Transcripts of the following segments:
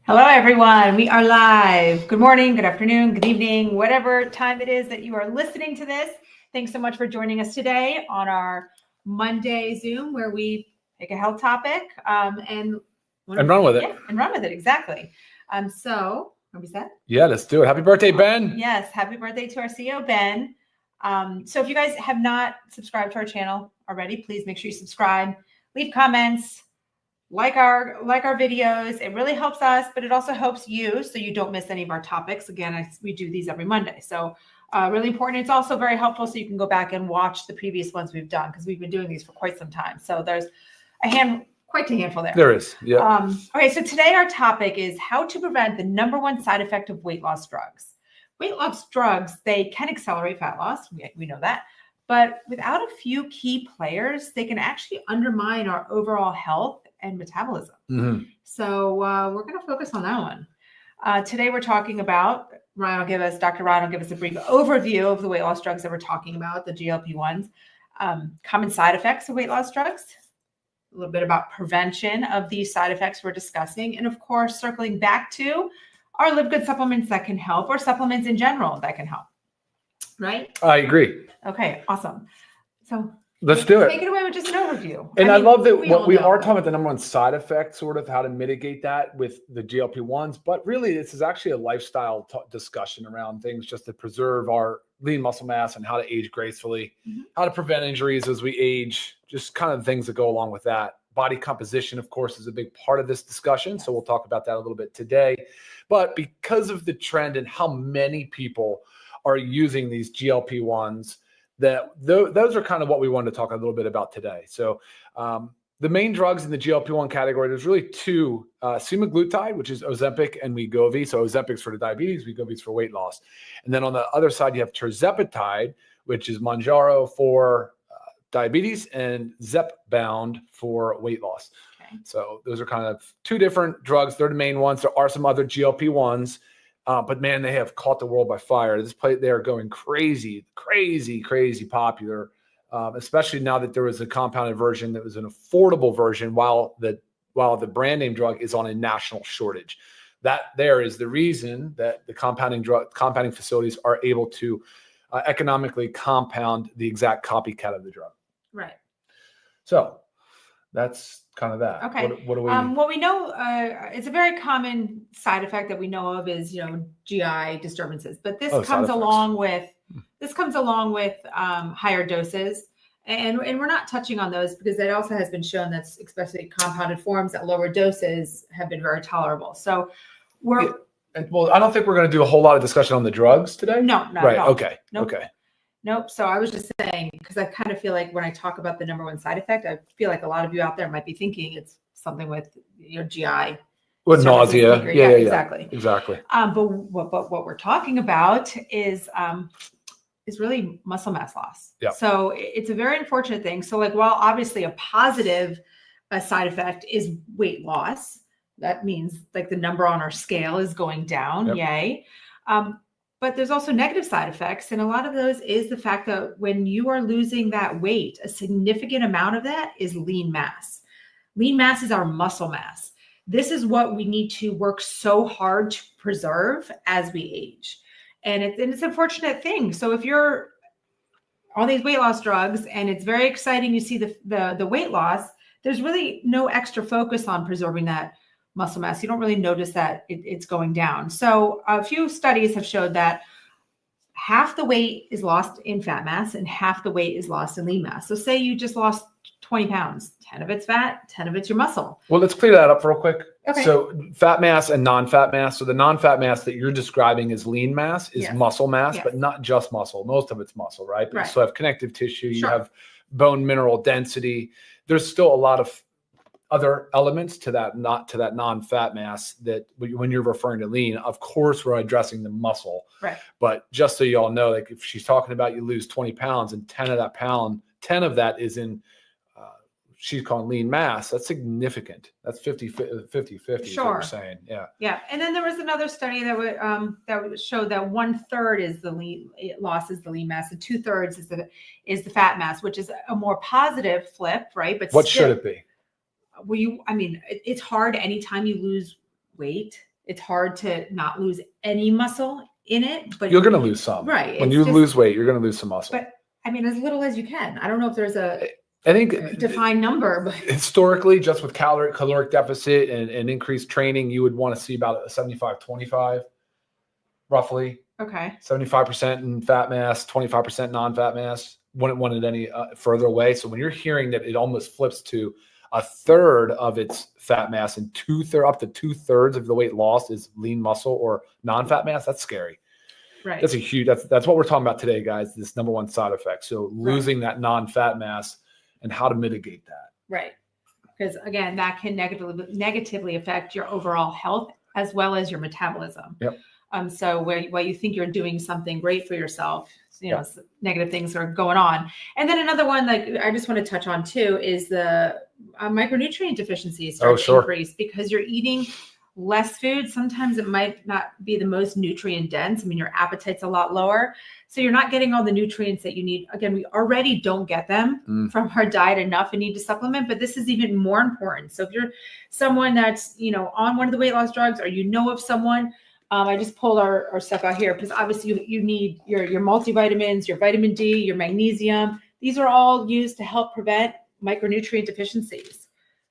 Hello, everyone. We are live. Good morning, good afternoon, good evening, whatever time it is that you are listening to this. Thanks so much for joining us today on our Monday Zoom, where we pick a health topic and run with it. Yeah, and run with it. Exactly. So, what we said? Yeah, let's do it. Happy birthday, Ben. Yes, happy birthday to our CEO, Ben. So if you guys have not subscribed to our channel already, please make sure you subscribe, leave comments. Like our videos. It really helps us, but it also helps you so you don't miss any of our topics. Again, we do these every Monday. So really important. It's also very helpful so you can go back and watch the previous ones we've done because we've been doing these for quite some time. So there's quite a handful there. There is, yeah. Okay, so today our topic is how to prevent the #1 side effect of weight loss drugs. Weight loss drugs, they can accelerate fat loss. We know that. But without a few key players, they can actually undermine our overall health and metabolism. Mm-hmm. So we're going to focus on that one. Today we're talking about, Dr. Ryan will give us a brief overview of the weight loss drugs that we're talking about, the GLP-1s, common side effects of weight loss drugs, a little bit about prevention of these side effects we're discussing, and of course, circling back to our LiveGood supplements that can help, or supplements in general that can help. Right? I agree. Okay, awesome. So let's do it. Take it away with just an overview. And I love that what we are talking about the #1 side effect, sort of how to mitigate that with the GLP-1s. But really, this is actually a lifestyle discussion around things just to preserve our lean muscle mass and how to age gracefully, how to prevent injuries as we age, just kind of things that go along with that. Body composition, of course, is a big part of this discussion. So we'll talk about that a little bit today. But because of the trend and how many people are using these GLP-1s, those are kind of what we wanted to talk a little bit about today. So the main drugs in the GLP-1 category, there's really two: semaglutide, which is Ozempic, and Wegovy. So Ozempic's for the diabetes, Wegovy's for weight loss. And then on the other side, you have tirzepatide, which is Mounjaro for diabetes, and Zepbound for weight loss. Okay. So those are kind of two different drugs. They're the main ones. There are some other GLP-1s. But man, they have caught the world by fire. They are going crazy popular, especially now that there was a compounded version that was an affordable version, while the brand name drug is on a national shortage. That there is the reason that the compounding facilities are able to economically compound the exact copycat of the drug. Right. So that's kind of that. Okay. What do we? Well, we know it's a very common side effect that we know of is GI disturbances, but this comes along with higher doses, and we're not touching on those because it also has been shown that especially compounded forms at lower doses have been very tolerable. So well, I don't think we're going to do a whole lot of discussion on the drugs today. No, not right. At all. Okay. Nope. Okay. Nope. So I was just saying, because I kind of feel like when I talk about the #1 side effect, I feel like a lot of you out there might be thinking it's something with your GI. With nausea. Yeah, exactly. Exactly. But what we're talking about is really muscle mass loss. Yeah. So it's a very unfortunate thing. So while obviously a positive side effect is weight loss, that means the number on our scale is going down. Yep. Yay. But there's also negative side effects. And a lot of those is the fact that when you are losing that weight, a significant amount of that is lean mass. Lean mass is our muscle mass. This is what we need to work so hard to preserve as we age. And it's an unfortunate thing. So if you're on these weight loss drugs and it's very exciting, you see the weight loss, there's really no extra focus on preserving that muscle mass. You don't really notice that it's going down. So a few studies have showed that half the weight is lost in fat mass and half the weight is lost in lean mass. So say you just lost 20 pounds, 10 of it's fat, 10 of it's your muscle. Well, let's clear that up real quick. Okay. So fat mass and non-fat mass. So the non-fat mass that you're describing as lean mass is muscle mass, but not just muscle. Most of it's muscle, right? But you still have connective tissue. You have bone mineral density. There's still a lot of other elements to that, not to that non-fat mass that when you're referring to lean, of course, we're addressing the muscle. Right. But just so you all know, if she's talking about you lose 20 pounds and 10 of that is in, she's calling lean mass, that's significant. That's 50-50 is what you're saying. Yeah. Yeah. And then there was another study that showed that 1/3 is the lean loss is the lean mass and 2/3 is the fat mass, which is a more positive flip, right? But what should it be? It's hard anytime you lose weight. It's hard to not lose any muscle in it, but you're going to lose some. Right. When you lose weight, you're going to lose some muscle. But I mean, as little as you can. I don't know if there's a defined number, but historically, just with caloric deficit and increased training, you would want to see about a 75-25, roughly. Okay. 75% in fat mass, 25% non-fat mass. Wouldn't want it any further away. So when you're hearing that it almost flips to a third of its fat mass and up to 2/3 of the weight lost is lean muscle or non-fat mass, that's scary. Right. That's a huge. That's what we're talking about today, guys. This number one side effect. So losing that non-fat mass and how to mitigate that. Right. Because again, that can negatively affect your overall health as well as your metabolism. Yep. So while you think you're doing something great for yourself, you know, negative things are going on. And then another one, like I just want to touch on too, is the micronutrient deficiencies start to increase because you're eating less food. Sometimes it might not be the most nutrient dense. I mean, your appetite's a lot lower. So you're not getting all the nutrients that you need. Again, we already don't get them from our diet enough and need to supplement, but this is even more important. So if you're someone that's, you know, on one of the weight loss drugs, or you know of someone, I just pulled our stuff out here because obviously you need your multivitamins, your vitamin D, your magnesium. These are all used to help prevent micronutrient deficiencies.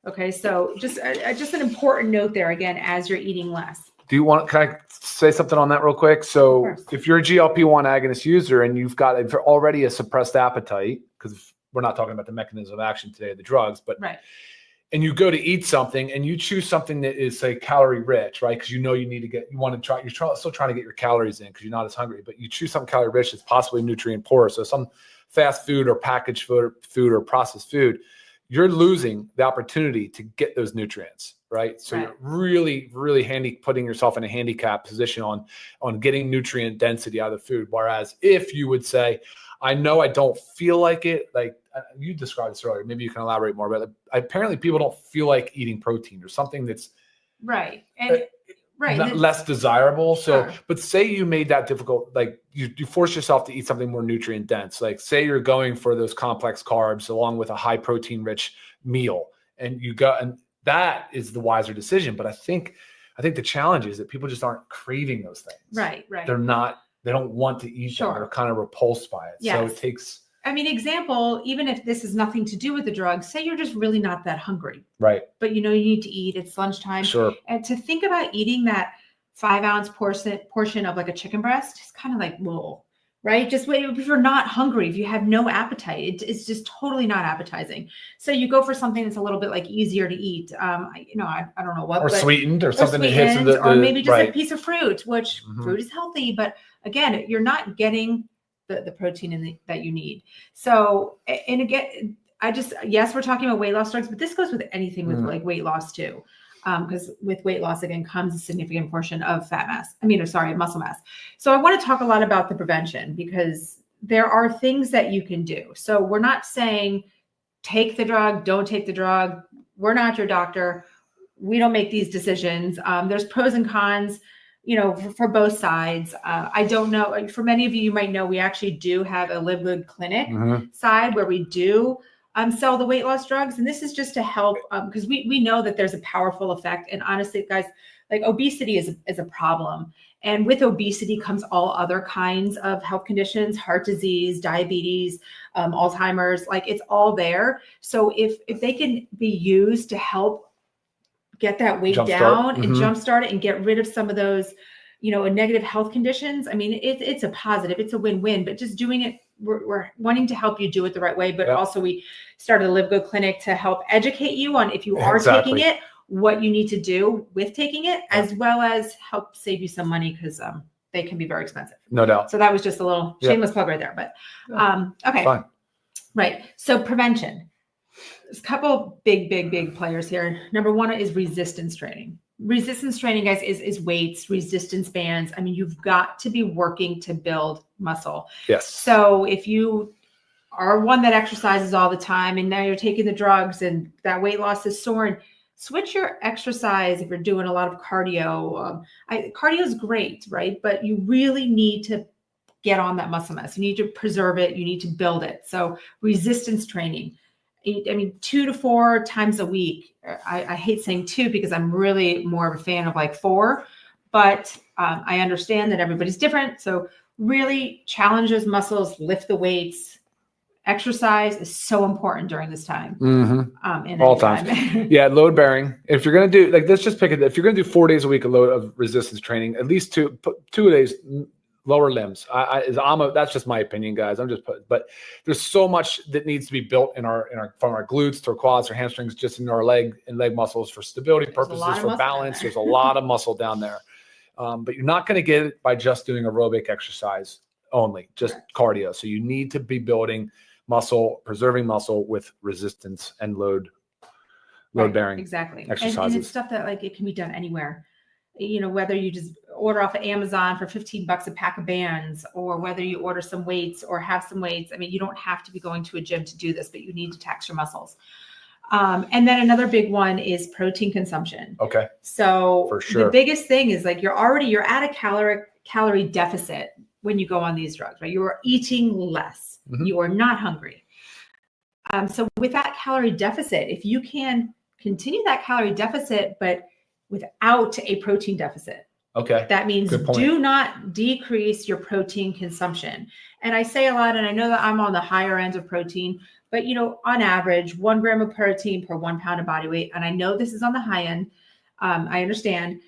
Okay, so just an important note there again as you're eating less. Can I say something on that real quick? So if you're a GLP-1 agonist user and you've got already a suppressed appetite, because we're not talking about the mechanism of action today of the drugs, but and you go to eat something and you choose something that is, say, calorie rich, right? Because you know you're still trying to get your calories in because you're not as hungry, but you choose something calorie rich that's possibly nutrient poor. So some fast food or packaged food or processed food, you're losing the opportunity to get those nutrients, right? So you're really, really putting yourself in a handicap position on getting nutrient density out of the food. Whereas if you would say, I know I don't feel like it, like you described this earlier, maybe you can elaborate more, but apparently people don't feel like eating protein or something that's less desirable. So, but say you made that difficult, like you force yourself to eat something more nutrient dense. Like say you're going for those complex carbs along with a high protein rich meal, and that is the wiser decision. But I think the challenge is that people just aren't craving those things. Right. They don't want to eat them. They're kind of repulsed by it. Yes. So it takes. I mean, example, even if this has nothing to do with the drug, say you're just really not that hungry. Right. But you know you need to eat. It's lunchtime. Sure. And to think about eating that 5-ounce portion of like a chicken breast is kind of like, whoa, right? Just wait, if you're not hungry, if you have no appetite, it's just totally not appetizing. So you go for something that's a little bit like easier to eat. I don't know what. Or sweetened or something that hits or maybe just a piece of fruit, which fruit is healthy. But again, you're not getting the protein that you need. So, and again, yes, we're talking about weight loss drugs, but this goes with anything with like weight loss too. Because with weight loss, again, comes a significant portion of muscle mass. So I want to talk a lot about the prevention because there are things that you can do. So we're not saying take the drug, don't take the drug. We're not your doctor. We don't make these decisions. There's pros and cons, for both sides. I don't know. For many of you, you might know, we actually do have a LiveGood clinic side where we do sell the weight loss drugs. And this is just to help because we know that there's a powerful effect. And honestly, guys, like obesity is a problem. And with obesity comes all other kinds of health conditions, heart disease, diabetes, Alzheimer's, like it's all there. So if they can be used to help get that weight down and jumpstart it and get rid of some of those, negative health conditions. I mean, it's a positive, it's a win-win, but just doing it, we're wanting to help you do it the right way. But also we started a LiveGood clinic to help educate you on if you are taking it, what you need to do with taking it, as well as help save you some money because they can be very expensive. No doubt. So that was just a little shameless plug right there. But okay. Fine. Right. So prevention. There's a couple big players here. Number one is resistance training. Resistance training, guys, is weights, resistance bands. I mean, you've got to be working to build muscle. Yes. So if you are one that exercises all the time and now you're taking the drugs and that weight loss is soaring, switch your exercise if you're doing a lot of cardio. Cardio is great, right? But you really need to get on that muscle mass. You need to preserve it. You need to build it. So resistance training. 2 to 4 times a week. I hate saying 2 because I'm really more of a fan of like 4, but I understand that everybody's different. So really challenge those muscles, lift the weights. Exercise is so important during this time. In all times. Yeah. Load bearing. If you're going to do, like, let's just pick it. If you're going to do 4 days a week of resistance training, at least two days, lower limbs. That's just my opinion, guys. But there's so much that needs to be built from our glutes to our quads or hamstrings, just in our leg muscles for stability purposes, for balance. There's a lot of muscle down there. But you're not going to get it by just doing aerobic exercise only, just cardio. So you need to be building muscle, preserving muscle with resistance and load bearing exercises. And it's stuff that, like, it can be done anywhere. You know, whether you just order off of Amazon for $15 a pack of bands, or whether you order some weights or have some weights. I mean, you don't have to be going to a gym to do this, but you need to tax your muscles. And then another big one is protein consumption. Okay. So for sure, the biggest thing is, like, you're at a calorie deficit when you go on these drugs, right? You are eating less. You are not hungry. So with that calorie deficit, if you can continue that calorie deficit, but without a protein deficit, that means do not decrease your protein consumption. And I say a lot, and I know that I'm on the higher end of protein, but, you know, on average, 1 gram of protein per 1 pound of body weight. And I know this is on the high end. I understand,